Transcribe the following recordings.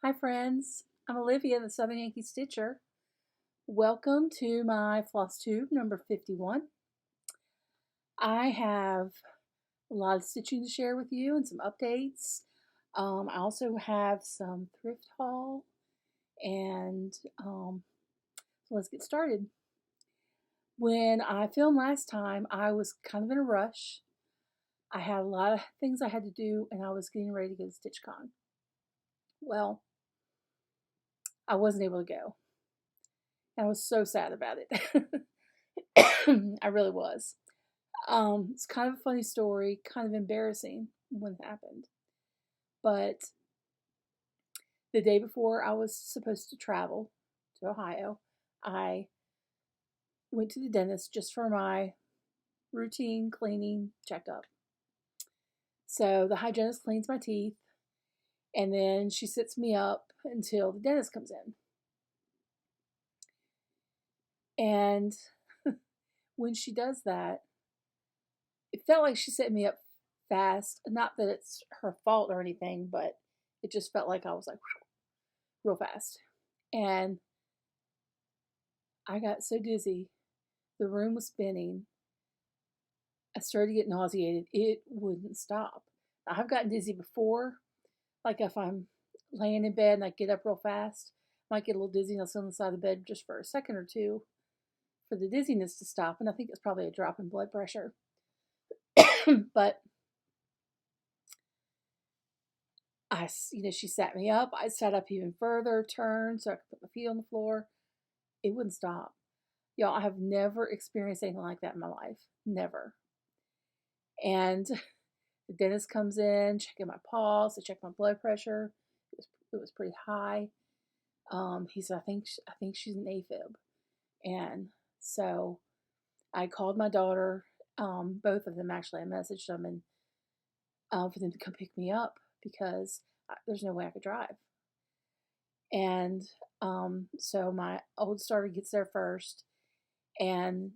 Hi friends, I'm Olivia, the Southern Yankee Stitcher. Welcome to my Flosstube number 51. I have a lot of stitching to share with you and some updates. I also have some Thrift Haul and so let's get started. When I filmed last time, I was kind of in a rush. I had a lot of things I had to do and I was getting ready to go to StitchCon. Well, I wasn't able to go. I was so sad about it. I really was. It's kind of a funny story, kind of embarrassing when it happened. But the day before I was supposed to travel to Ohio, I went to the dentist just for my routine cleaning checkup. So the hygienist cleans my teeth and then she sits me up until the dentist comes in. And when she does that, it felt like she set me up fast. Not that it's her fault or anything, but it just felt like I was like real fast. And I got so dizzy. The room was spinning. I started to get nauseated. It wouldn't stop. I've gotten dizzy before. Like if I'm laying in bed and I get up real fast, I might get a little dizzy and I'll sit on the side of the bed just for a second or two for the dizziness to stop. And I think it's probably a drop in blood pressure. But she sat me up. I sat up even further, turned so I could put my feet on the floor. It wouldn't stop. Y'all, I have never experienced anything like that in my life. Never. And the dentist comes in, checking my pulse, to check my blood pressure. It was pretty high. He said, I think she's an AFib. And so I called my daughter, both of them actually. I messaged them and for them to come pick me up because there's no way I could drive. And so my old starter gets there first, and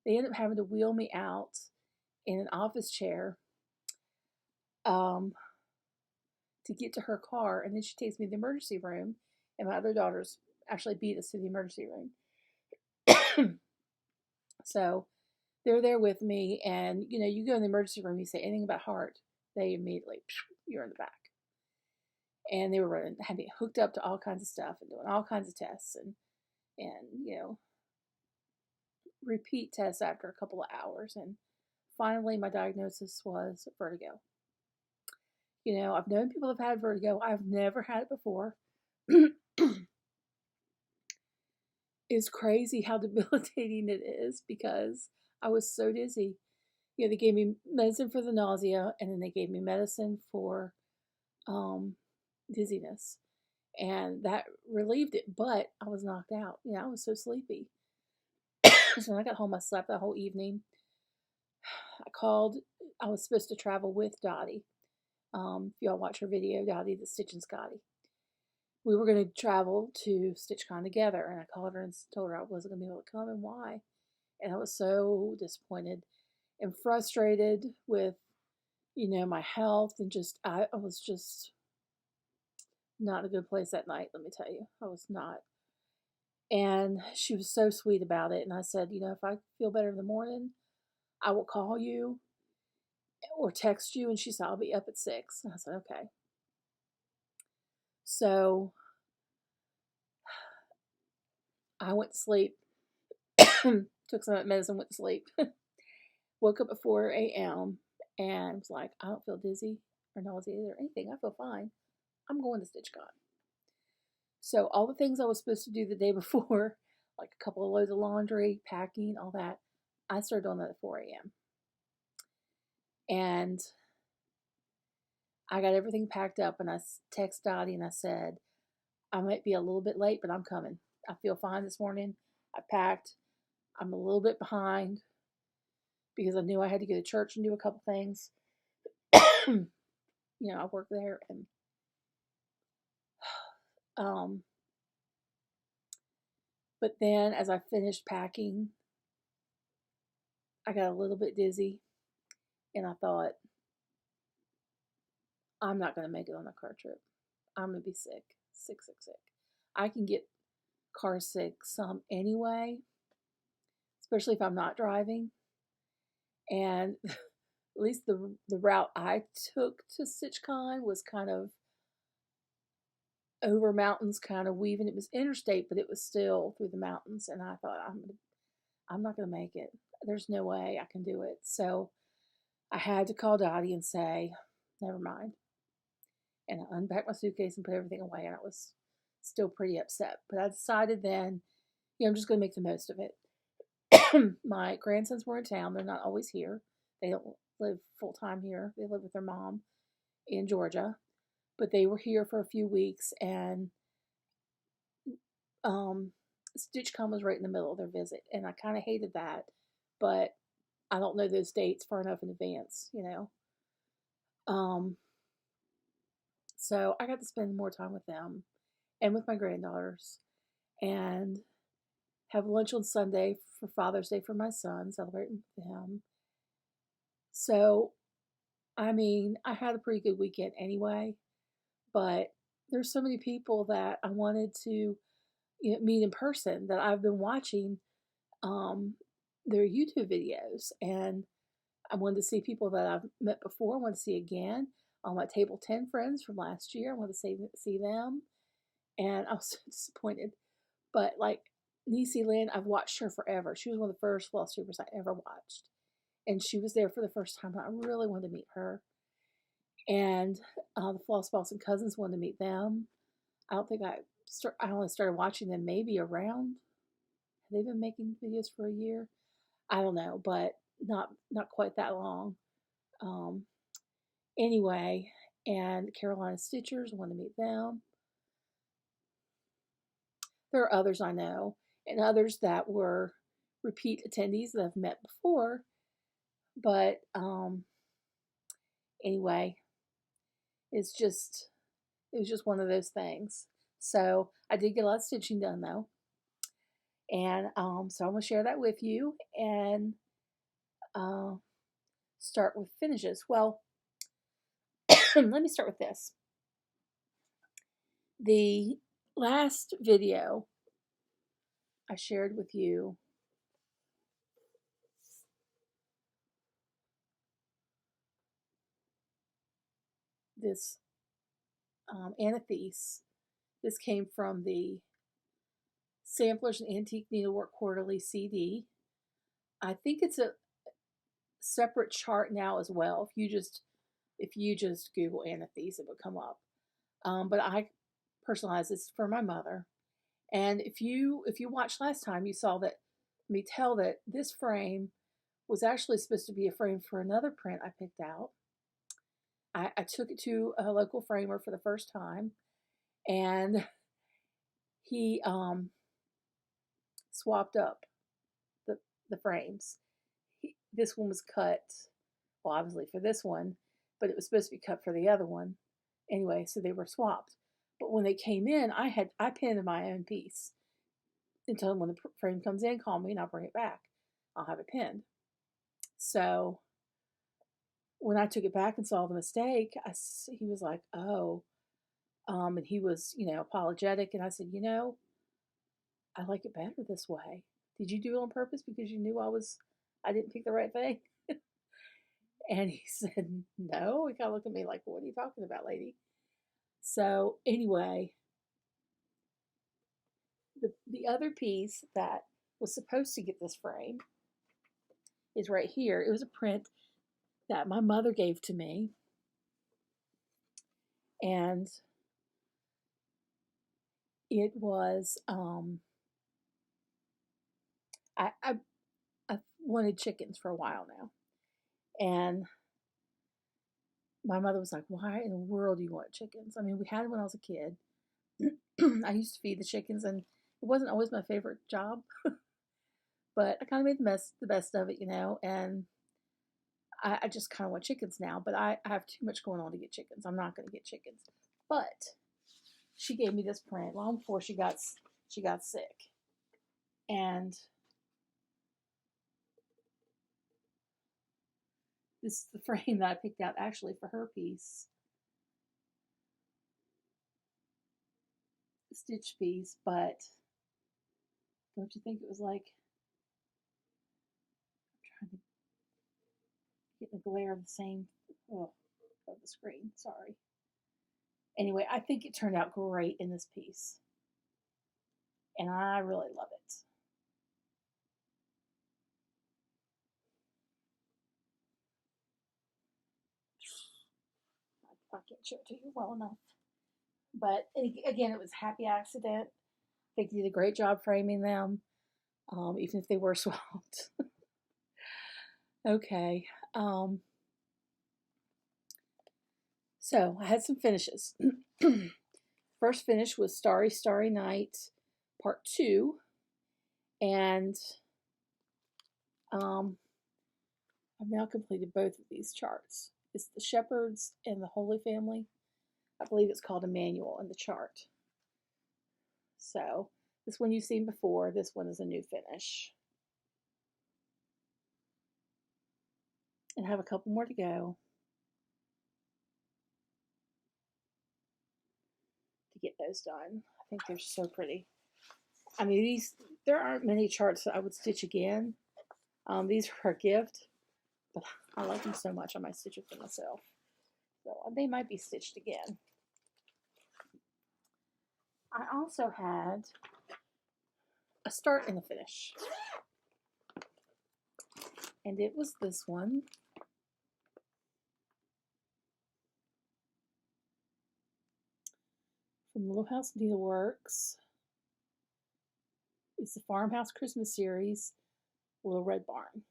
they end up having to wheel me out in an office chair to get to her car. And then she takes me to the emergency room, and my other daughters actually beat us to the emergency room. So they're there with me, and you go in the emergency room, you say anything about heart, they immediately, you're in the back. And they were had me hooked up to all kinds of stuff and doing all kinds of tests and repeat tests after a couple of hours. And finally, my diagnosis was vertigo. I've known people have had vertigo. I've never had it before. It's crazy how debilitating it is because I was so dizzy. They gave me medicine for the nausea, and then they gave me medicine for dizziness. And that relieved it, but I was knocked out. I was so sleepy. So when I got home, I slept that whole evening. I was supposed to travel with Dottie. If y'all watch her video, Dottie, the Stitch and Scotty. We were going to travel to StitchCon together, and I called her and told her I wasn't going to be able to come and why. And I was so disappointed and frustrated with, my health, and I was just not in a good place that night, let me tell you. I was not. And she was so sweet about it. And I said, if I feel better in the morning, I will call you or text you. And she said, I'll be up at 6. And I said, okay. So I went to sleep, took some medicine, went to sleep, woke up at 4 a.m. and was like, I don't feel dizzy or nauseated or anything. I feel fine. I'm going to StitchCon. So all the things I was supposed to do the day before, like a couple of loads of laundry, packing, all that, I started doing that at 4 a.m. And I got everything packed up, and I texted Dottie and I said, I might be a little bit late, but I'm coming. I feel fine this morning. I packed. I'm a little bit behind because I knew I had to go to church and do a couple things. I work there, and but then as I finished packing, I got a little bit dizzy, and I thought, I'm not going to make it on a car trip. I'm going to be sick. Sick, sick, sick. I can get car sick some anyway, especially if I'm not driving. And at least the route I took to StitchCon was kind of over mountains, kind of weaving. It was interstate, but it was still through the mountains. And I thought, I'm not going to make it. There's no way I can do it. So I had to call Dottie and say, never mind. And I unpacked my suitcase and put everything away. And I was still pretty upset. But I decided then, I'm just going to make the most of it. My grandsons were in town. They're not always here. They don't live full time here. They live with their mom in Georgia. But they were here for a few weeks, and StitchCon was right in the middle of their visit, and I kind of hated that, but I don't know those dates far enough in advance, So I got to spend more time with them and with my granddaughters, and have lunch on Sunday for Father's Day for my son, celebrating with him. So, I mean, I had a pretty good weekend anyway, but there's so many people that I wanted to meet in person that I've been watching their YouTube videos, and I wanted to see people that I've met before. I wanted to see again all my Table 10 friends from last year. I wanted to see them, and I was so disappointed. But like Niecy Lynn, I've watched her forever. She was one of the first Flosstubers I ever watched, and she was there for the first time. I really wanted to meet her. And the Floss Boss and Cousins wanted to meet them. I don't think I only started watching them maybe around. Have they been making videos for a year? I don't know, but not quite that long. Anyway, and Carolina Stitchers, I want to meet them. There are others I know, and others that were repeat attendees that I've met before. But anyway, it was just one of those things. So I did get a lot of stitching done though. And so I'm going to share that with you and start with finishes. Well, let me start with this. The last video I shared with you this Anthes. This came from the Samplers and Antique Needlework Quarterly CD. I think it's a separate chart now as well. If you just Google Anthes, it would come up. But I personalized this for my mother. And if you watched last time, you saw that me tell that this frame was actually supposed to be a frame for another print I picked out. I took it to a local framer for the first time, and he swapped up the frames. This one was cut, well, obviously for this one, but it was supposed to be cut for the other one. Anyway, so they were swapped. But when they came in, I pinned my own piece. Until when the frame comes in, call me and I'll bring it back. I'll have it pinned. So when I took it back and saw the mistake, he was like, "Oh," and he was, apologetic. And I said, I like it better this way. Did you do it on purpose because you knew I didn't pick the right thing? And he said, no. He kind of looked at me like, what are you talking about, lady? So anyway, the other piece that was supposed to get this frame is right here. It was a print that my mother gave to me. And it was, I wanted chickens for a while now. And my mother was like, why in the world do you want chickens? I mean, we had them when I was a kid. I used to feed the chickens, and it wasn't always my favorite job. But I kind of made the best of it, and I just kind of want chickens now. But I have too much going on to get chickens. I'm not going to get chickens. But she gave me this print long before she got sick. And this is the frame that I picked out actually for her piece. stitch piece, but don't you think it was like, I'm trying to get the glare of the same, oh, of the screen, sorry. Anyway, I think it turned out great in this piece, and I really love it. I can't show it to you well enough. But again, it was a happy accident. I think they did a great job framing them, even if they were swamped. Okay. So I had some finishes. First finish was Starry, Starry Night, Part 2. And I've now completed both of these charts. It's the Shepherds and the Holy Family. I believe it's called Emanuel in the chart. So this one you've seen before. This one is a new finish. And I have a couple more to go to get those done. I think they're so pretty. I mean, there aren't many charts that I would stitch again. These are a gift, but I like them so much I might stitch it for myself. So they might be stitched again. I also had a start and a finish. And it was this one. From Little House Needleworks. It's the Farmhouse Christmas series, Little Red Barn.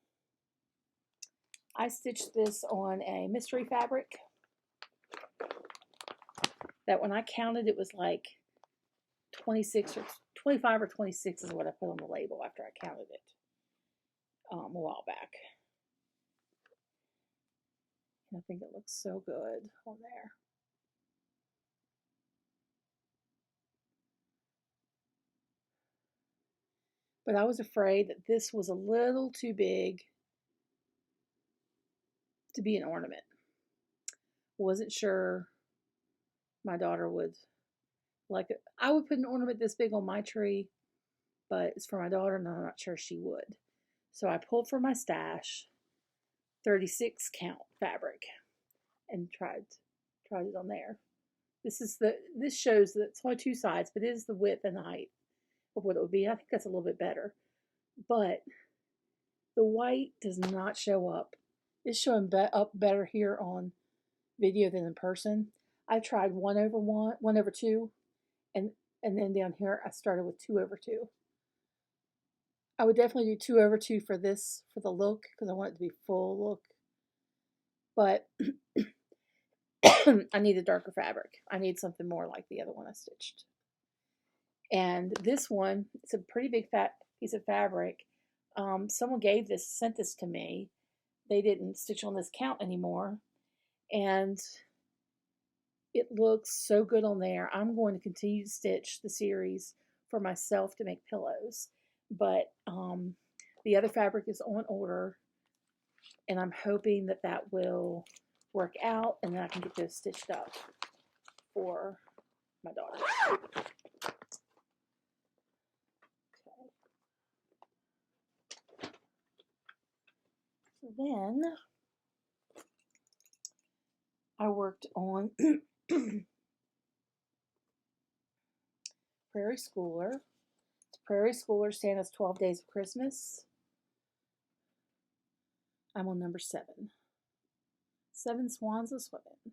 I stitched this on a mystery fabric that when I counted it was like 26 or 25 or 26 is what I put on the label after I counted it a while back. And I think it looks so good on there. But I was afraid that this was a little too big to be an ornament. Wasn't sure my daughter would like it. I would put an ornament this big on my tree, but it's for my daughter and I'm not sure she would. So I pulled from my stash 36 count fabric and tried it on there. This shows that it's only two sides, but it is the width and the height of what it would be. I think that's a little bit better. But the white does not show up. It's showing up better here on video than in person. I tried 1/1, 1/2, and then down here I started with 2/2. I would definitely do 2/2 for this, for the look, because I want it to be full look. But I need a darker fabric. I need something more like the other one I stitched. And this one, it's a pretty big fat piece of fabric. Someone sent this to me. They didn't stitch on this count anymore. And it looks so good on there. I'm going to continue to stitch the series for myself to make pillows. But the other fabric is on order. And I'm hoping that that will work out and then I can get those stitched up for my daughter. Okay. So then I worked on Prairie Schooler. It's Prairie Schooler Santa's 12 Days of Christmas. I'm on number 7. 7 swans a swimin.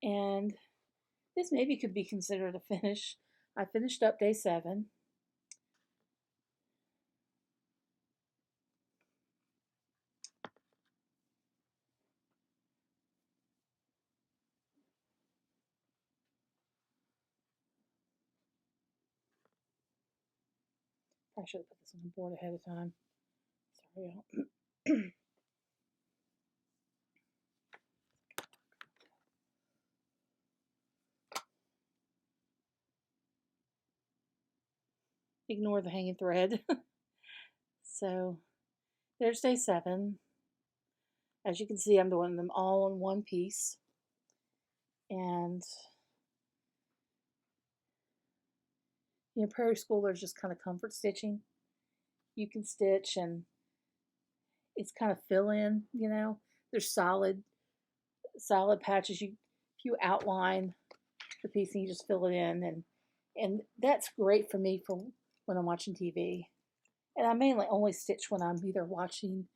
And this maybe could be considered a finish. I finished up day 7. I should have put this on the board ahead of time. Sorry. Ignore the hanging thread. So there's day 7. As you can see, I'm doing them all on one piece. And you know, Prairie Schooler is just kind of comfort stitching. You can stitch and it's kind of fill in, you know. There's solid patches. If you outline the piece and you just fill it in, and that's great for me for when I'm watching TV. And I mainly only stitch when I'm either watching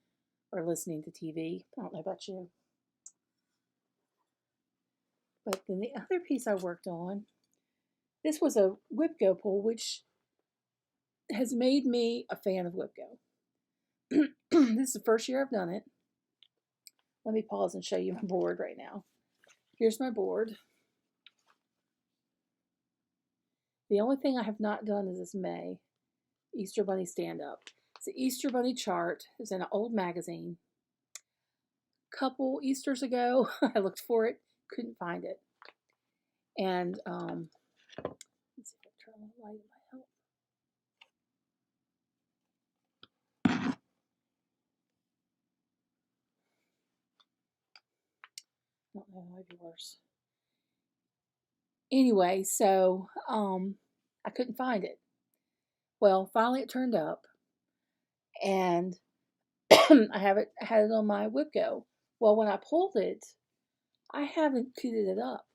or listening to TV. I don't know about you. But then the other piece I worked on, this was a whipgo pull, which has made me a fan of whipgo. This is the first year I've done it. Let me pause and show you my board right now. Here's my board. The only thing I have not done is this May Easter Bunny stand-up. It's an Easter Bunny chart. It's in an old magazine. A couple Easters ago, I looked for it, couldn't find it. And let's see if I turn on the light, it might help. I don't know, it might be worse. Anyway, so I couldn't find it. Well, finally it turned up, and I had it on my whipgo. Well, when I pulled it, I haven't kitted it up.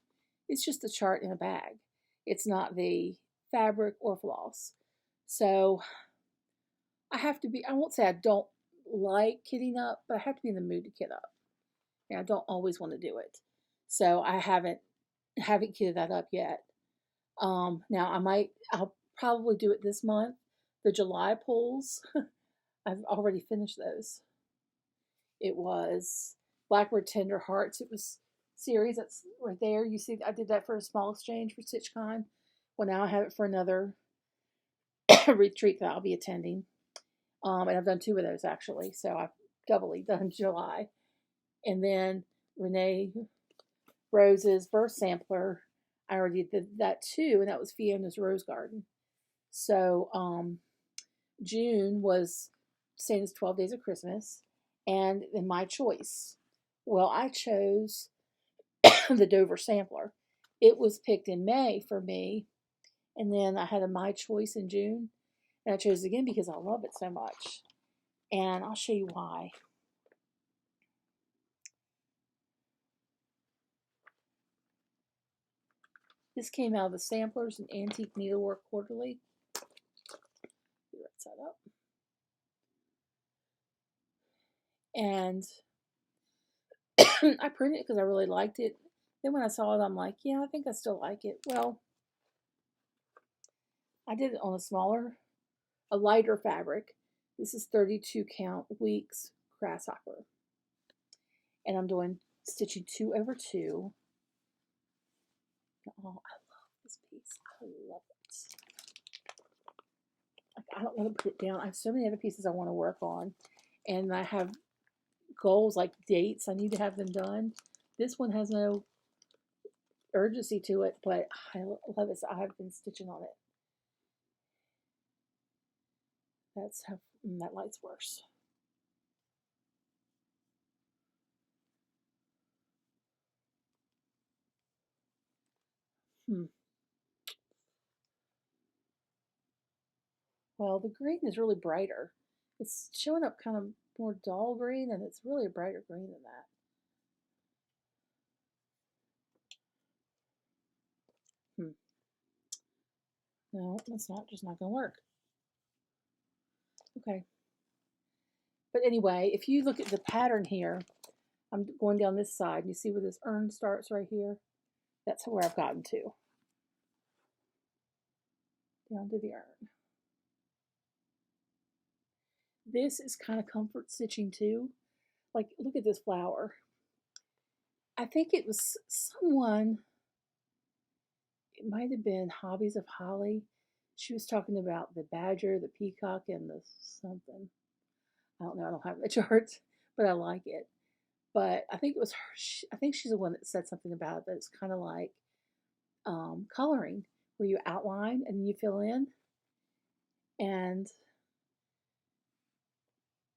It's just a chart in a bag. It's not the fabric or floss. So I have to be, I won't say I don't like kitting up, but I have to be in the mood to kit up. And I don't always want to do it. So I haven't kitted that up yet. Now I'll probably do it this month. The July pulls, I've already finished those. It was Blackberry Tender Hearts. It was series that's right there. You see, I did that for a small exchange for StitchCon. Well, now I have it for another retreat that I'll be attending. And I've done 2 of those actually, so I've doubly done July. And then Renee Rose's Birth Sampler, I already did that too, and that was Fiona's Rose Garden. So June was Santa's 12 Days of Christmas, and then my choice. Well, I chose the Dover Sampler. It was picked in May for me, and then I had a My Choice in June, and I chose it again because I love it so much. And I'll show you why. This came out of the Samplers and Antique Needlework Quarterly. Right side up. And I printed it because I really liked it. Then when I saw it, I'm like, yeah, I think I still like it. Well, I did it on a lighter fabric. This is 32 count Weeks Grasshopper. And I'm doing stitching 2 over 2. Oh, I love this piece. I love it. Like, I don't want to put it down. I have so many other pieces I want to work on. And I have goals like dates. I need to have them done. This one has no urgency to it, but I love it. So I've been stitching on it. That's how that light's worse. Well, the green is really brighter. It's showing up kind of more dull green, and it's really a brighter green than that. No, that's just not going to work. Okay. But anyway, if you look at the pattern here, I'm going down this side. You see where this urn starts right here? That's where I've gotten to. Down to the urn. This is kind of comfort stitching too. Like, look at this flower. I think it was someone, it might have been Hobbies of Holly. She was talking about the badger, the peacock, and the something. I don't know, I don't have the chart, but I like it. But I think it was her, I think she's the one that said something about it, that it's kind of like coloring, where you outline and you fill in. And,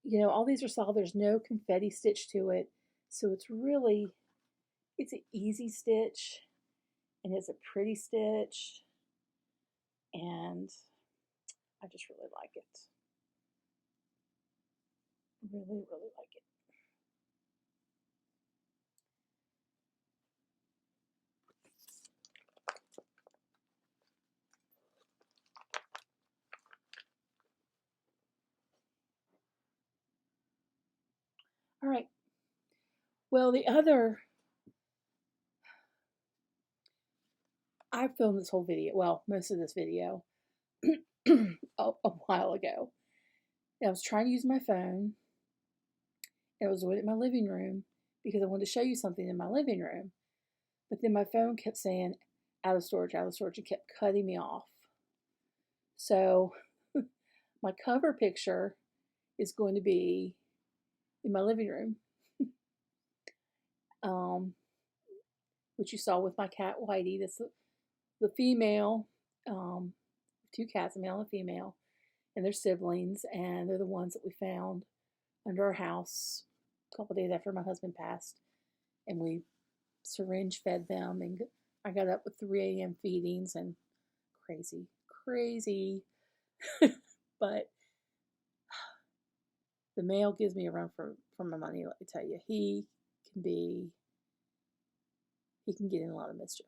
you know, all these are solid. There's no confetti stitch to it. So it's really, it's an easy stitch, and it's a pretty stitch. and I just really like it. Really, really like it. All right. Well, I filmed this whole video, well, most of this video, a while ago. And I was trying to use my phone. And I was doing it in my living room because I wanted to show you something in my living room. But then my phone kept saying, out of storage, and kept cutting me off. So my cover picture is going to be in my living room, which you saw with my cat Whitey. That's the female, 2 cats, a male and a female, and their siblings, and they're the ones that we found under our house a couple days after my husband passed, and we syringe fed them, and I got up with 3 a.m. feedings, and crazy, but the male gives me a run for my money. Let me tell you, he can get in a lot of mischief,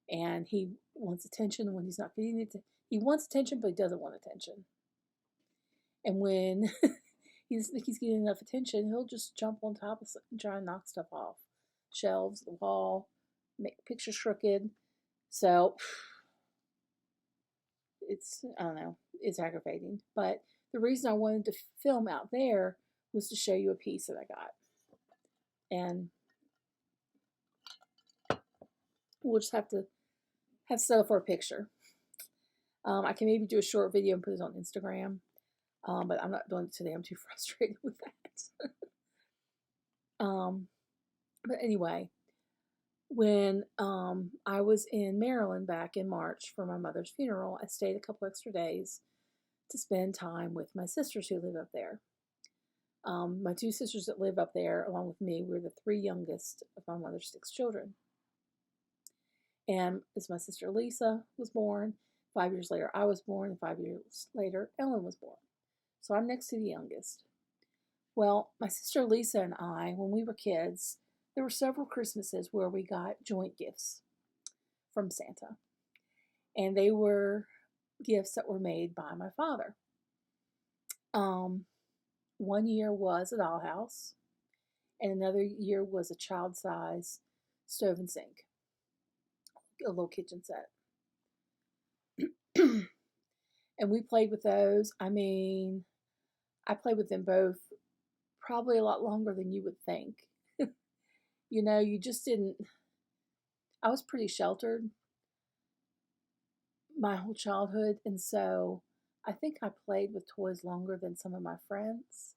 and he wants attention when he's not getting it. He wants attention, but he doesn't want attention. And when he's getting enough attention, he'll just jump on top of something and try and knock stuff off, shelves, the wall, make pictures crooked. So it's, I don't know, it's aggravating. But the reason I wanted to film out there was to show you a piece that I got. And we'll just have to settle for a picture. I can maybe do a short video and put it on Instagram, but I'm not doing it today. I'm too frustrated with that. But anyway, when I was in Maryland back in March for my mother's funeral, I stayed a couple extra days to spend time with my sisters who live up there. My 2 sisters that live up there, along with me, were the 3 youngest of my mother's 6 children. And as my sister Lisa was born, 5 years later I was born, and 5 years later Ellen was born. So I'm next to the youngest. Well, my sister Lisa and I, when we were kids, there were several Christmases where we got joint gifts from Santa. And they were gifts that were made by my father. One year was a dollhouse, and another year was a child-size stove and sink, a little kitchen set. And we played with those. I mean, I played with them both probably a lot longer than you would think. You know, you just didn't, I was pretty sheltered my whole childhood, and so I think I played with toys longer than some of my friends.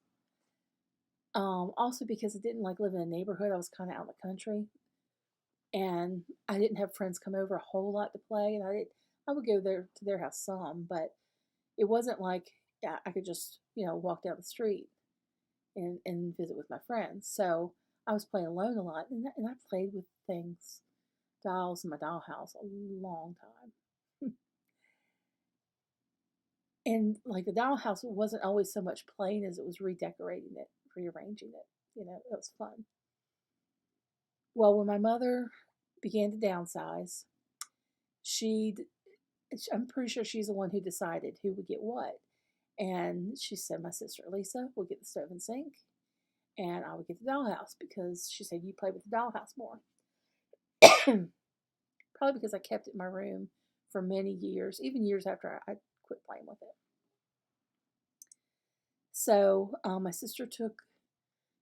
Also because I didn't like live in a neighborhood. I was kind of out in the country, and I didn't have friends come over a whole lot to play, and I would go there to their house some, but it wasn't like I could just, walk down the street and visit with my friends. So I was playing alone a lot, and I played with things, dolls in my dollhouse a long time. And like the dollhouse wasn't always so much playing as it was redecorating it, rearranging it. It was fun. Well, when my mother began to downsize, I'm pretty sure she's the one who decided who would get what. And she said, my sister Lisa will get the stove and sink, and I would get the dollhouse, because she said, you play with the dollhouse more. Probably because I kept it in my room for many years, even years after I quit playing with it. So my sister took,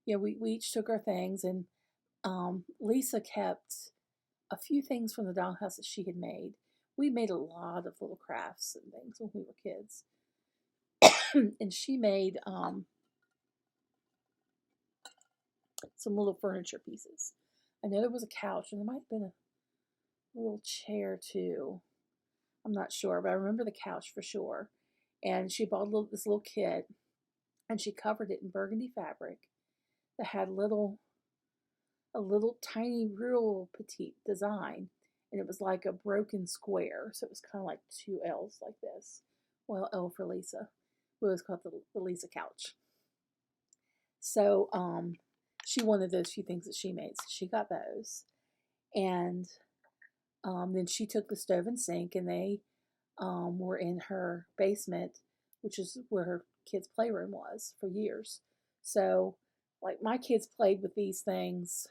we each took our things, and Lisa kept a few things from the dollhouse that she had made. We made a lot of little crafts and things when we were kids. And she made some little furniture pieces. I know there was a couch, and there might have been a little chair too. I'm not sure, but I remember the couch for sure. And she bought this little kit, and she covered it in burgundy fabric that had a little tiny, real petite design. and it was like a broken square, so it was kind of like two L's like this. Well, L for Lisa. We always call it the Lisa couch. So she wanted those few things that she made, so she got those. And then she took the stove and sink, and they were in her basement, which is where her kids' playroom was for years. So, like, my kids played with these things,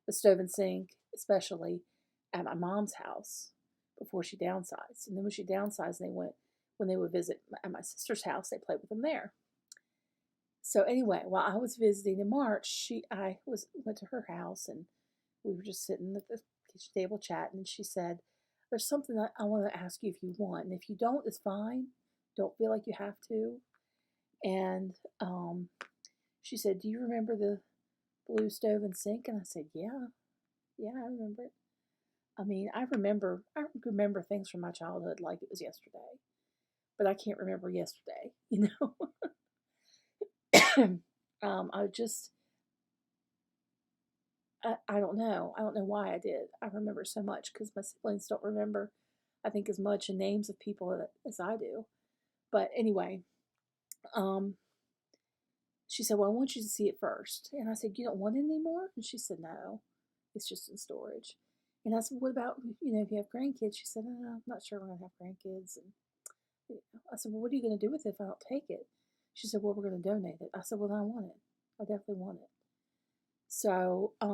the stove and sink especially, at my mom's house before she downsized. And then when she downsized, when they would visit at my sister's house, they played with them there. So anyway, while I was visiting in March, I went to her house, and we were just sitting at the kitchen table chatting, and she said, "There's something that I want to ask you if you want, and if you don't, it's fine. Don't feel like you have to." And she said, "Do you remember the blue stove and sink?" And I said, "Yeah, I remember it. I mean, I remember things from my childhood like it was yesterday, but I can't remember yesterday, you know." I just, I don't know. I don't know why I did. I remember so much because my siblings don't remember, I think, as much in names of people as I do. But anyway, she said, "Well, I want you to see it first." And I said, "You don't want it anymore?" And she said, "No, it's just in storage." And I said, "What about, if you have grandkids?" She said, "Oh, I'm not sure we're going to have grandkids." And I said, "Well, what are you going to do with it if I don't take it?" She said, "Well, we're going to donate it." I said, "Well, then I want it. I definitely want it." So, I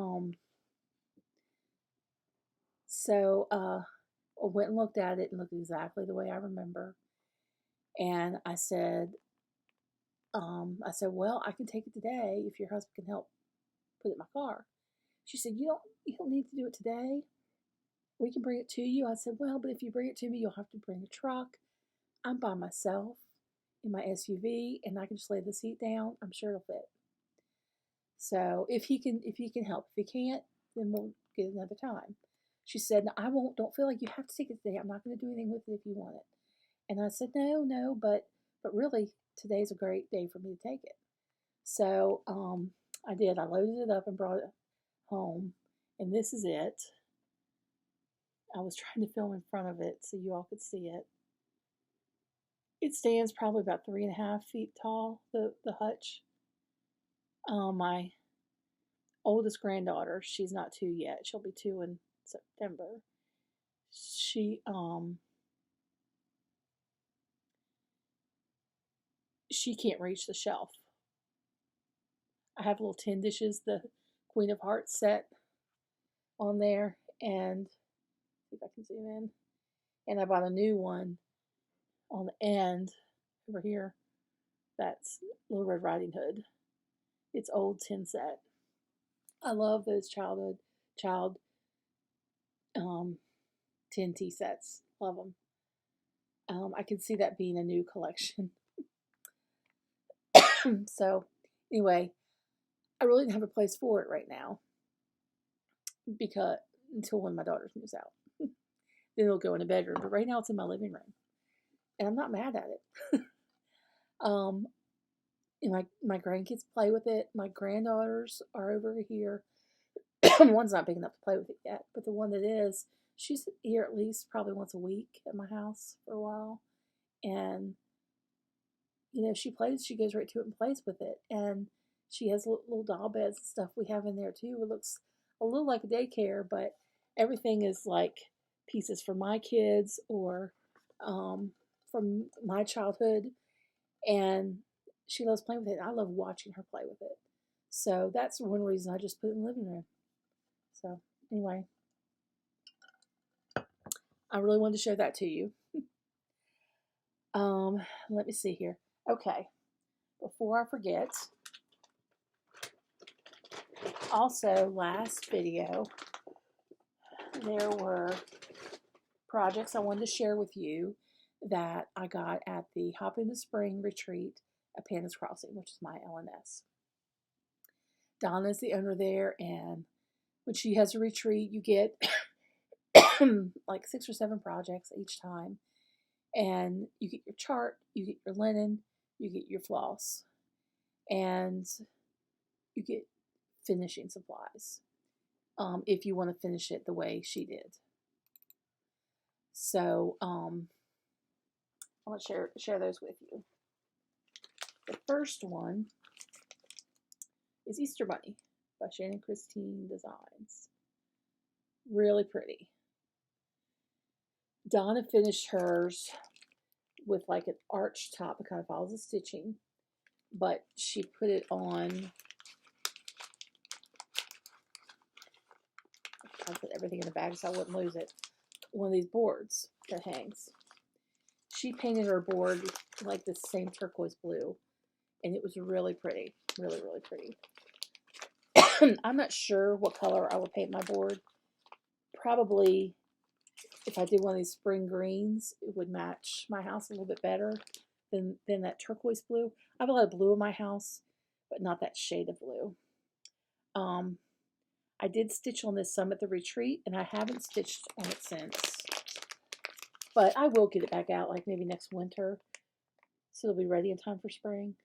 went and looked at it and looked exactly the way I remember. And I said, "Well, I can take it today if your husband can help put it in my car." She said, You don't need to do it today. We can bring it to you." I said, "Well, but if you bring it to me, you'll have to bring a truck. I'm by myself in my SUV, and I can just lay the seat down. I'm sure it'll fit." So if he can help. If he can't, then we'll get it another time. She said, "No, I won't. Don't feel like you have to take it today. I'm not going to do anything with it if you want it." And I said, "No, but really, today's a great day for me to take it." So I did. I loaded it up and brought it home, and this is it. I was trying to film in front of it so you all could see it. It stands probably about 3.5 feet tall, the hutch. My oldest granddaughter, she's not 2 yet. She'll be 2 in September. She can't reach the shelf. I have little tin dishes, the Queen of Hearts set on there, and see if I can zoom in. And I bought a new one on the end over here. That's Little Red Riding Hood. It's old tin set. I love those child tin tea sets. Love them. I can see that being a new collection. So anyway, I really didn't have a place for it right now because until when my daughter moves out. Then it'll go in a bedroom. But right now it's in my living room. And I'm not mad at it. And my grandkids play with it. My granddaughters are over here. One's not big enough to play with it yet, but the one that is, she's here at least probably once a week at my house for a while. And, she goes right to it and plays with it. And she has little doll beds and stuff we have in there too. It looks a little like a daycare, but everything is like pieces from my kids or from my childhood. And she loves playing with it. And I love watching her play with it. So that's one reason I just put it in the living room. So anyway, I really wanted to show that to you. Let me see here. Okay, before I forget, also last video, there were projects I wanted to share with you that I got at the Hop in the Spring retreat at Pandas Crossing, which is my LNS. Donna's the owner there, and when she has a retreat, you get like 6 or 7 projects each time. And you get your chart, you get your linen, you get your floss, and you get finishing supplies if you want to finish it the way she did. So I'm going to share those with you. The first one is Easter Bunny by Shannon Christine Designs. Really pretty. Donna finished hers with like an arch top. It kind of follows the stitching, but she put it on. I put everything in the bag so I wouldn't lose it. One of these boards that hangs. She painted her board like the same turquoise blue, and it was really pretty. Really, really pretty. I'm not sure what color I will paint my board. Probably, if I did one of these spring greens, it would match my house a little bit better than that turquoise blue. I have a lot of blue in my house, but not that shade of blue. I did stitch on this some at the retreat, and I haven't stitched on it since. But I will get it back out, like maybe next winter, so it'll be ready in time for spring.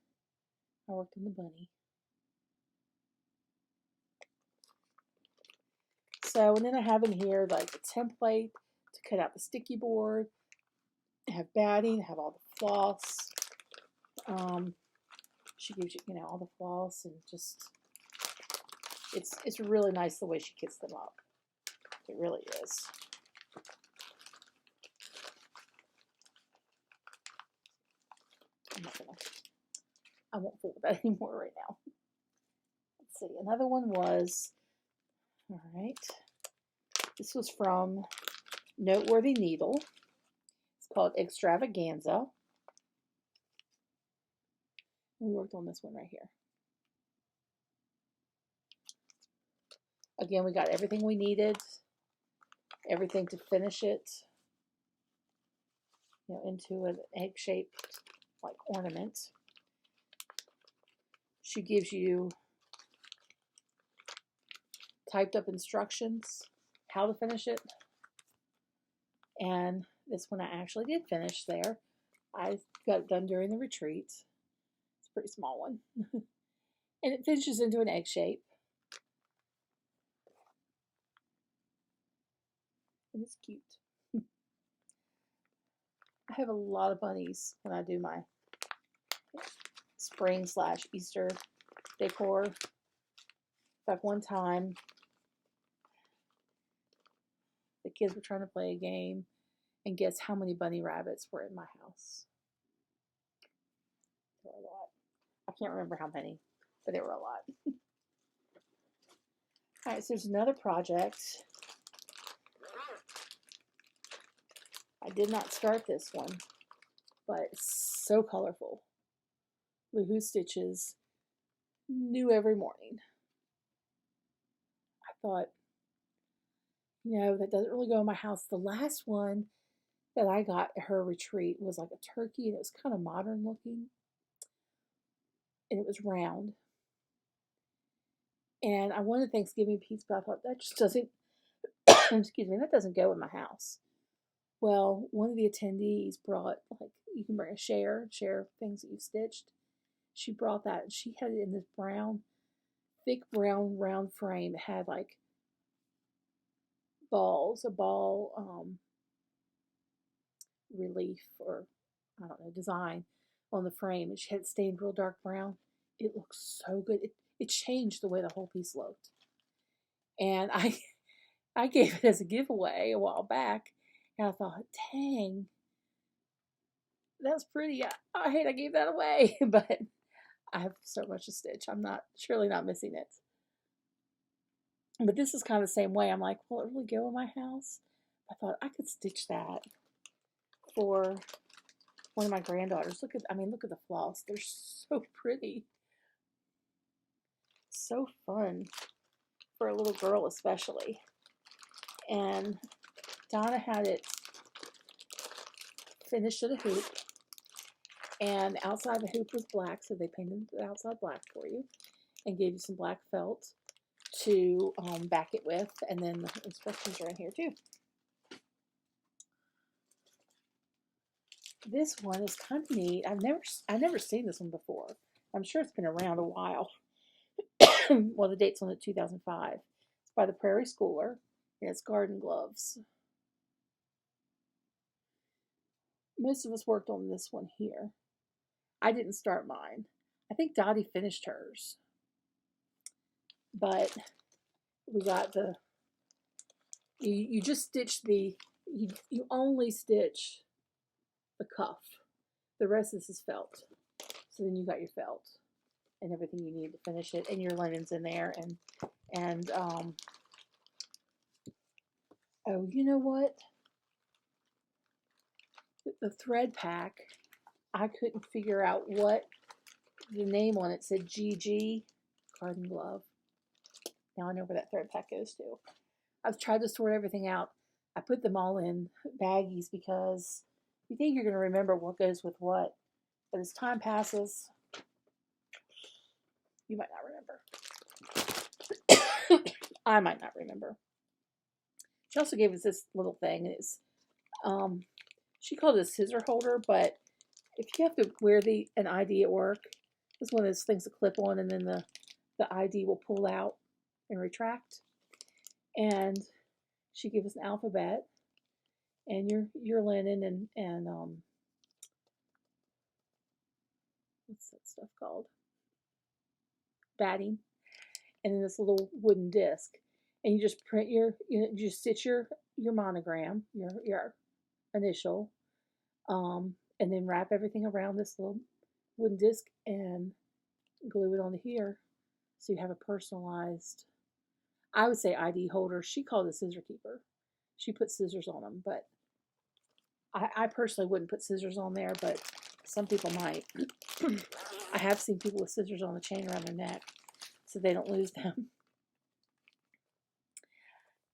I worked on the bunny. So, and then I have in here like the template to cut out the sticky board. I have batting, I have all the floss. She gives you, all the floss, and just, it's really nice the way she kits them up. It really is. I won't fool with that anymore right now. Let's see, another one was, all right, this was from Noteworthy Needle. It's called Extravaganza. We worked on this one right here. Again, we got everything we needed, everything to finish it, into an egg-shaped like ornament. She gives you typed up instructions how to finish it. And this one I actually did finish there. I got it done during the retreat. It's a pretty small one. And it finishes into an egg shape. And it's cute. I have a lot of bunnies when I do my spring/Easter decor. In fact, one time the kids were trying to play a game, and guess how many bunny rabbits were in my house? There were a lot. I can't remember how many, but there were a lot. All right, so there's another project. I did not start this one, but it's so colorful. Woohoo Stitches, new every morning. I thought, that doesn't really go in my house. The last one that I got at her retreat was like a turkey, and it was kind of modern looking, and it was round. And I wanted a Thanksgiving piece, but I thought that just doesn't, excuse me, that doesn't go in my house. Well, one of the attendees brought, like, you can bring share things that you've stitched. She brought that, and she had it in this brown, thick brown round frame. It had like balls, a ball relief, or I don't know, design on the frame, and she had it stained real dark brown. It looks so good. It changed the way the whole piece looked. And I gave it as a giveaway a while back, and I thought, dang, that's pretty. I hate I gave that away, but I have so much to stitch. I'm surely not missing it. But this is kind of the same way. I'm like, will it really go in my house? I thought I could stitch that for one of my granddaughters. Look at the floss. They're so pretty. So fun for a little girl especially. And Donna had it finished at a hoop, and outside the hoop was black, so they painted the outside black for you and gave you some black felt to back it with, and then the instructions are in here too. This one is kind of neat. I've never seen this one before. I'm sure it's been around a while. Well, the date's on it 2005. It's by the Prairie Schooler, and it's garden gloves. most of us worked on this one here. I didn't start mine. I think Dottie finished hers. But we got the, you just stitch the, you only stitch the cuff. The rest of this is felt. So then you got your felt and everything you need to finish it, and your linens in there, and oh, you know what? The thread pack, I couldn't figure out what the name on it said. GG Garden Glove. Now I know where that thread pack goes to. I've tried to sort everything out. I put them all in baggies because you think you're going to remember what goes with what, but as time passes, you might not remember. I might not remember. She also gave us this little thing. It's she called it a scissor holder, but if you have to wear an ID at work, it's one of those things to clip on, and then the ID will pull out and retract. And she gave us an alphabet and your linen and what's that stuff called? Batting, and then this little wooden disc, and you just print you just stitch your monogram, your initial, and then wrap everything around this little wooden disc and glue it onto here, so you have a personalized, I would say, ID holder. She called it Scissor Keeper. She put scissors on them, but I personally wouldn't put scissors on there, but some people might. I have seen people with scissors on the chain around their neck so they don't lose them.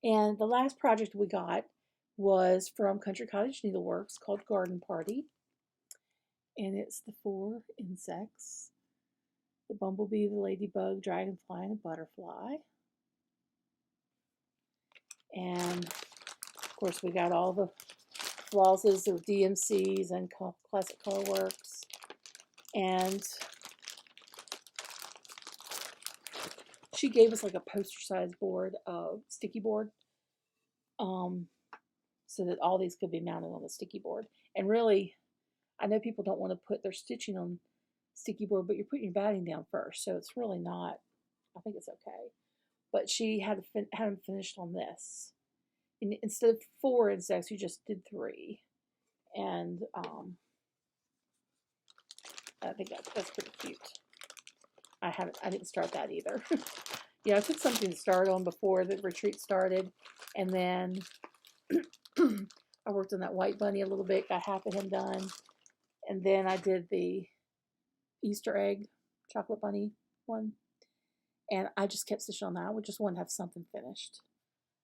And the last project we got was from Country Cottage Needleworks called Garden Party. And it's the 4 insects: the bumblebee, the ladybug, dragonfly, and a butterfly. And of course we got all the flosses of DMCs and Classic Colorworks. And she gave us like a poster size board of sticky board, so that all these could be mounted on the sticky board. And really, I know people don't want to put their stitching on sticky board, but you're putting your batting down first, so it's really not, I think it's okay. But she had them finished on this. And instead of 4 insects, you just did 3. And I think that's pretty cute. I didn't start that either. Yeah, I took something to start on before the retreat started, and then I worked on that white bunny a little bit, got half of him done, and then I did the Easter egg chocolate bunny one, and I just kept stitching on that. I just wanted to have something finished,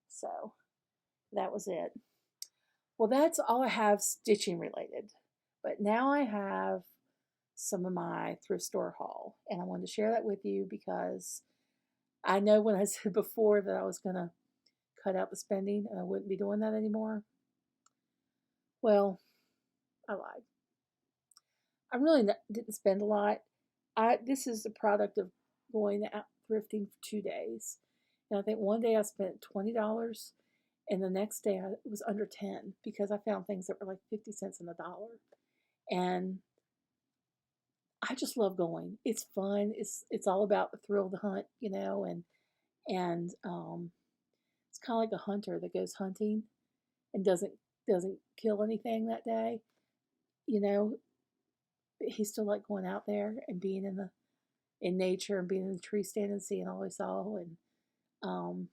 so that was it. Well, that's all I have stitching related, but now I have some of my thrift store haul, and I wanted to share that with you because I know when I said before that I was going to cut out the spending and I wouldn't be doing that anymore. Well, I lied. I really didn't spend a lot. This is the product of going out thrifting for 2 days. And I think one day I spent $20, and the next day it was under 10 because I found things that were like 50 cents on the dollar. And I just love going. It's fun. It's all about the thrill of the hunt, and it's kind of like a hunter that goes hunting and doesn't kill anything that day. He still like going out there and being in nature and being in the tree stand and seeing all he saw, and kind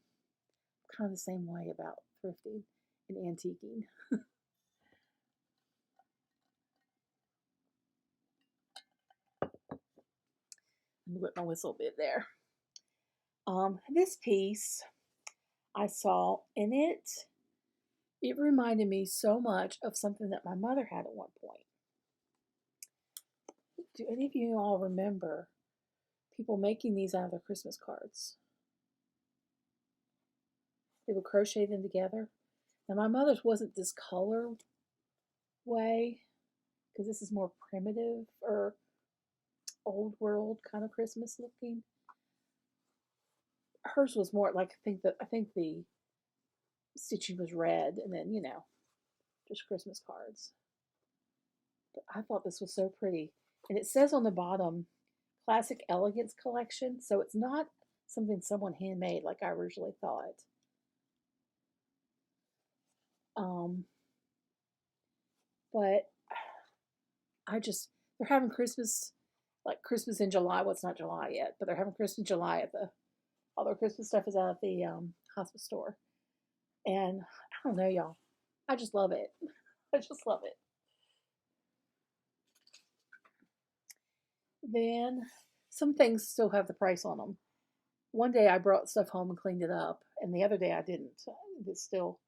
of the same way about thrifting and antiquing. Let me whip my whistle a bit there. This piece I saw, and it reminded me so much of something that my mother had at one point. Do any of you all remember people making these out of their Christmas cards? They would crochet them together. Now my mother's wasn't this color way, because this is more primitive or old world kind of Christmas looking. Hers was more like, I think the stitching was red, and then just Christmas cards. But I thought this was so pretty. And it says on the bottom, Classic Elegance Collection. So it's not something someone handmade like I originally thought. But they're having Christmas, like Christmas in July. Well, it's not July yet, but they're having Christmas in July all their Christmas stuff is out at the hospice store. And I don't know, y'all. I just love it. I just love it. Then some things still have the price on them. One day I brought stuff home and cleaned it up, and the other day I didn't. It's still,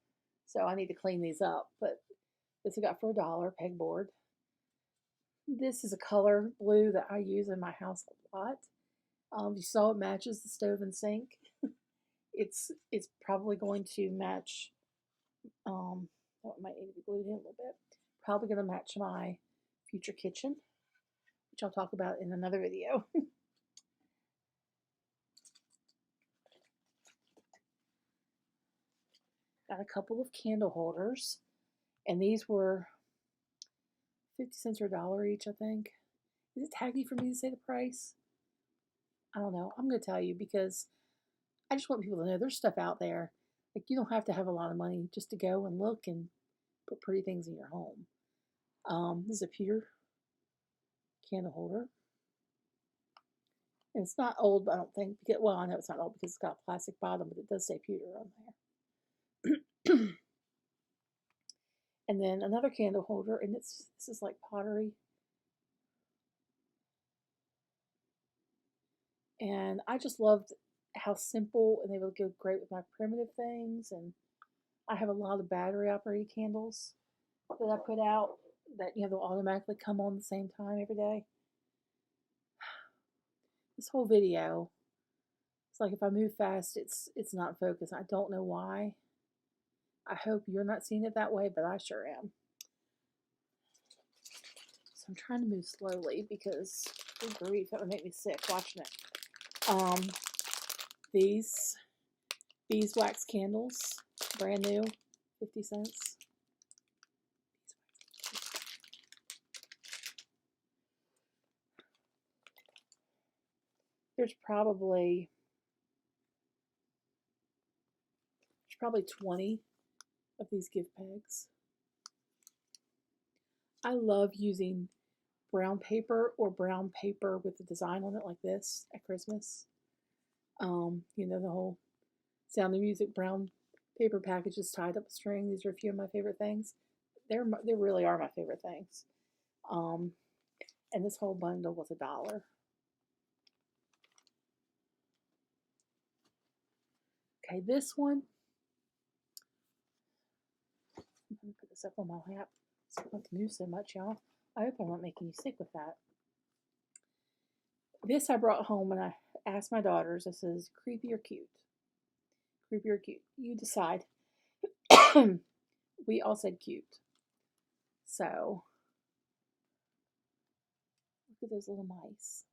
so I need to clean these up. But this I got for $1 pegboard. This is a color blue that I use in my house a lot. You saw it matches the stove and sink. It's probably going to match. That might need to be glued in a little bit. Probably going to match my future kitchen, which I'll talk about in another video. Got a couple of candle holders, and these were 50 cents or $1 each, I think. Is it taggy for me to say the price? I don't know. I'm going to tell you because I just want people to know there's stuff out there. Like, you don't have to have a lot of money just to go and look and put pretty things in your home. This is a pewter candle holder. And it's not old, I don't think. Well, I know it's not old because it's got a plastic bottom, but it does say pewter on there. And then another candle holder, and this is like pottery. And I just loved how simple, and they would go great with my primitive things. And I have a lot of battery operated candles that I put out that, they'll automatically come on the same time every day. This whole video, it's like if I move fast, it's not focused. I don't know why. I hope you're not seeing it that way, but I sure am. So I'm trying to move slowly because, good grief, that would make me sick watching it. These beeswax candles, brand new, 50 cents. There's probably 20 of these gift bags. I love using brown paper or brown paper with the design on it like this at Christmas. The whole Sound of Music brown paper packages tied up with string. These are a few of my favorite things. They really are my favorite things. And this whole bundle was $1. Okay, this one. I'm going to put this up on my lap. So I don't have to move so much, y'all. I hope I'm not making you sick with that. This I brought home when I asked my daughters. This is creepy or cute. Creepy or cute. You decide. We all said cute. So, look at those little mice.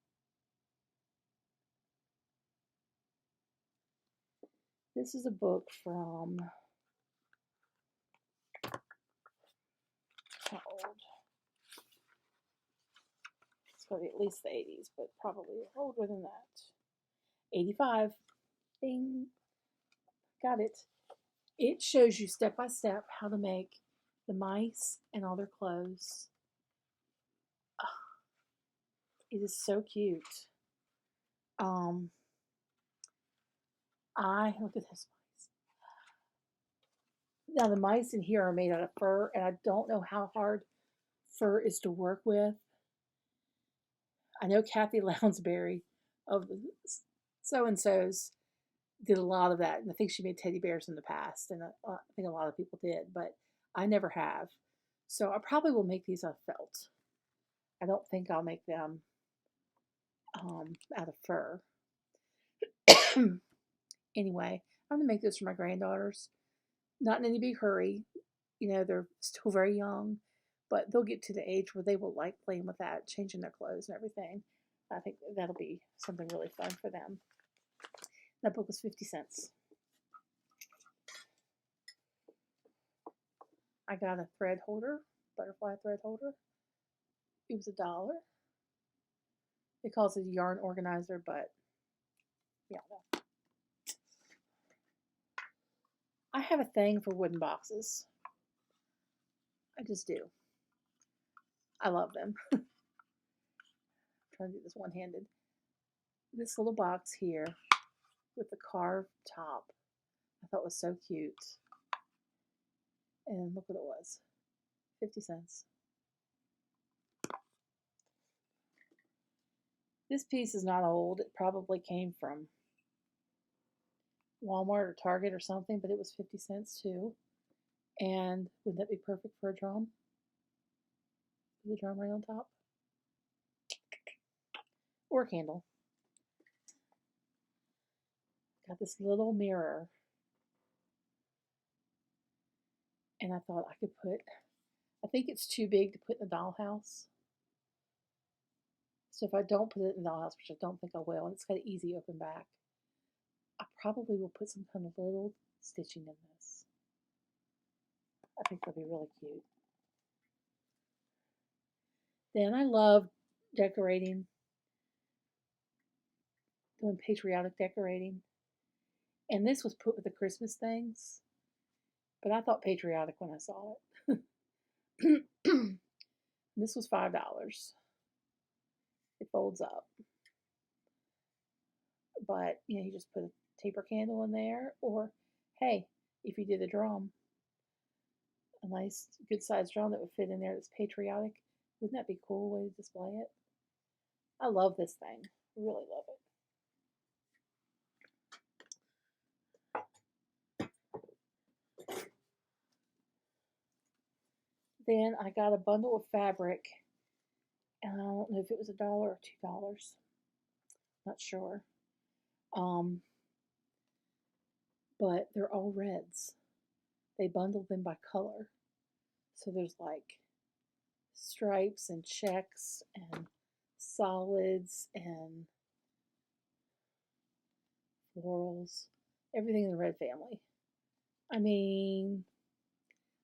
This is a book from, how old? It's probably at least the 80s, but probably older than that. 85. Bing. Got it. It shows you step by step how to make the mice and all their clothes. It is so cute. Look at this mice. Now the mice in here are made out of fur, and I don't know how hard fur is to work with. I know Kathy Lounsbury of the So-and-So's did a lot of that, and I think she made teddy bears in the past, and I think a lot of people did, but I never have. So I probably will make these out of felt. I don't think I'll make them out of fur. Anyway, I'm going to make this for my granddaughters. Not in any big hurry. They're still very young, but they'll get to the age where they will like playing with that, changing their clothes and everything. I think that'll be something really fun for them. That book was 50 cents. I got a thread holder, butterfly thread holder. It was $1. It calls it a yarn organizer, but yeah. I have a thing for wooden boxes. I just do. I love them. I'm trying to do this one-handed. This little box here with the carved top, I thought was so cute. And look what it was. 50 cents. This piece is not old. It probably came from Walmart or Target or something, but it was 50 cents too. And wouldn't that be perfect for a drum? With a drum right on top? Or a candle. Got this little mirror. And I thought I could put, I think it's too big to put in the dollhouse. So if I don't put it in the dollhouse, which I don't think I will, and it's got an easy open back, I probably will put some kind of little stitching in this. I think that'll be really cute. Then I love decorating, doing patriotic decorating. And this was put with the Christmas things, but I thought patriotic when I saw it. This was $5. It folds up. But, you know, you just put a taper candle in there, or, hey, if you did a drum, a nice, good-sized drum that would fit in there that's patriotic, wouldn't that be a cool way to display it? I love this thing. I really love it. Then I got a bundle of fabric, and I don't know if it was $1 or $2. Not sure. But they're all reds. They bundled them by color. So there's like stripes and checks and solids and florals. Everything in the red family. I mean,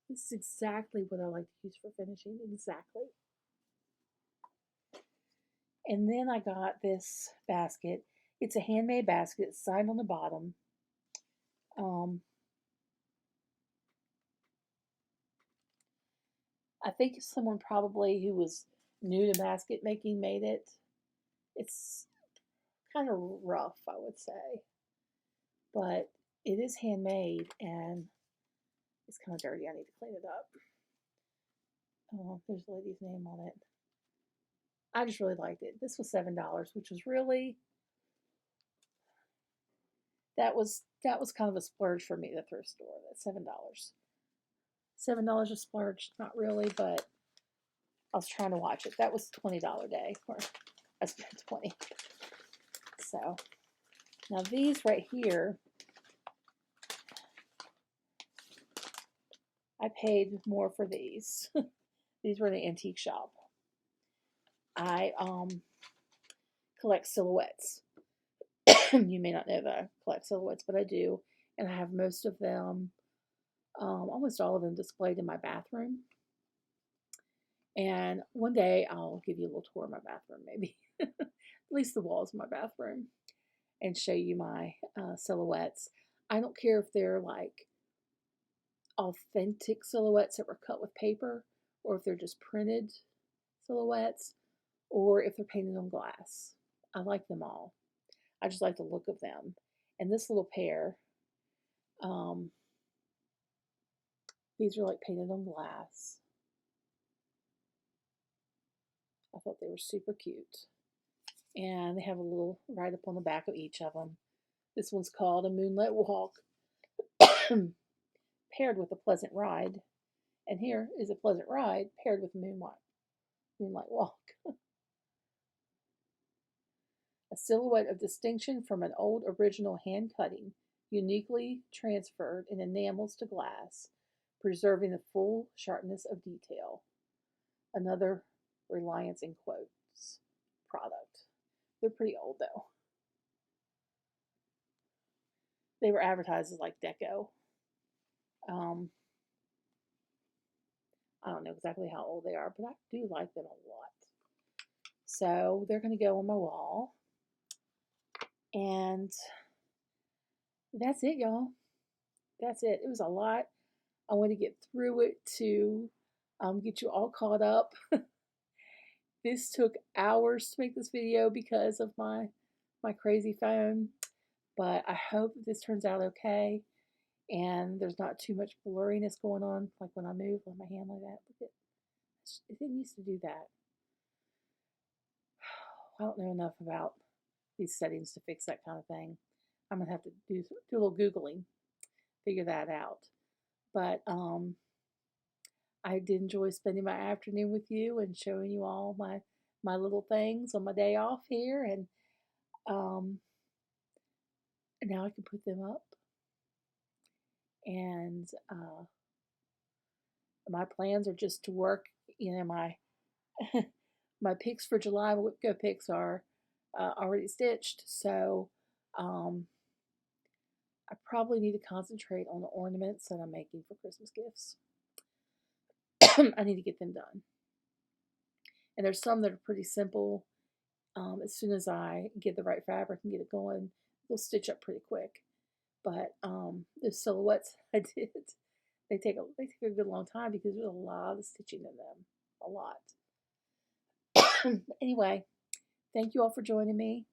this is exactly what I like to use for finishing. Exactly. And then I got this basket. It's a handmade basket. It's signed on the bottom. I think someone probably who was new to basket making made it. It's kind of rough, I would say. But it is handmade and it's kind of dirty. I need to clean it up. Oh, there's the lady's name on it. I just really liked it. This was $7, which was really, that was kind of a splurge for me at the thrift store. That's $7. $7 a splurge, not really, but I was trying to watch it. That was a $20 day where I spent 20. So now these right here, I paid more for these. These were in the antique shop. I collect silhouettes. You may not know that I collect silhouettes, but I do. And I have most of them, almost all of them displayed in my bathroom. And one day I'll give you a little tour of my bathroom, maybe. At least the walls of my bathroom. And show you my silhouettes. I don't care if they're like authentic silhouettes that were cut with paper, or if they're just printed silhouettes, or if they're painted on glass. I like them all. I just like the look of them. And this little pair, these are like painted on glass. I thought they were super cute. And they have a little write up on the back of each of them. This one's called A Moonlit Walk, paired with a pleasant ride. And here is a pleasant ride paired with a moonlight walk. A silhouette of distinction from an old original hand cutting, uniquely transferred in enamels to glass, preserving the full sharpness of detail. Another Reliance in quotes product. They're pretty old though. They were advertised as like deco. I don't know exactly how old they are, but I do like them a lot. So they're going to go on my wall. And that's it, y'all. That's it. It was a lot. I want to get through it to get you all caught up. This took hours to make this video because of my crazy phone, but I hope this turns out okay and there's not too much blurriness going on, like when I move with my hand like that. Look at it, didn't used to do that. I don't know enough about these settings to fix that kind of thing. I'm gonna have to do a little Googling, figure that out. But I did enjoy spending my afternoon with you and showing you all my little things on my day off here, and now I can put them up. And my plans are just to work. My my picks for July Whip Go picks are already stitched, so I probably need to concentrate on the ornaments that I'm making for Christmas gifts. I need to get them done. And there's some that are pretty simple. As soon as I get the right fabric and get it going, they'll stitch up pretty quick. But the silhouettes I did, they take a good long time because there's a lot of stitching in them. A lot. Anyway, thank you all for joining me.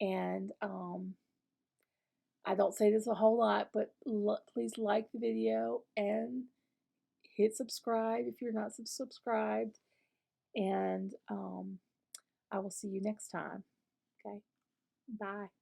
And I don't say this a whole lot, but please like the video and hit subscribe if you're not subscribed. And I will see you next time. Okay, bye.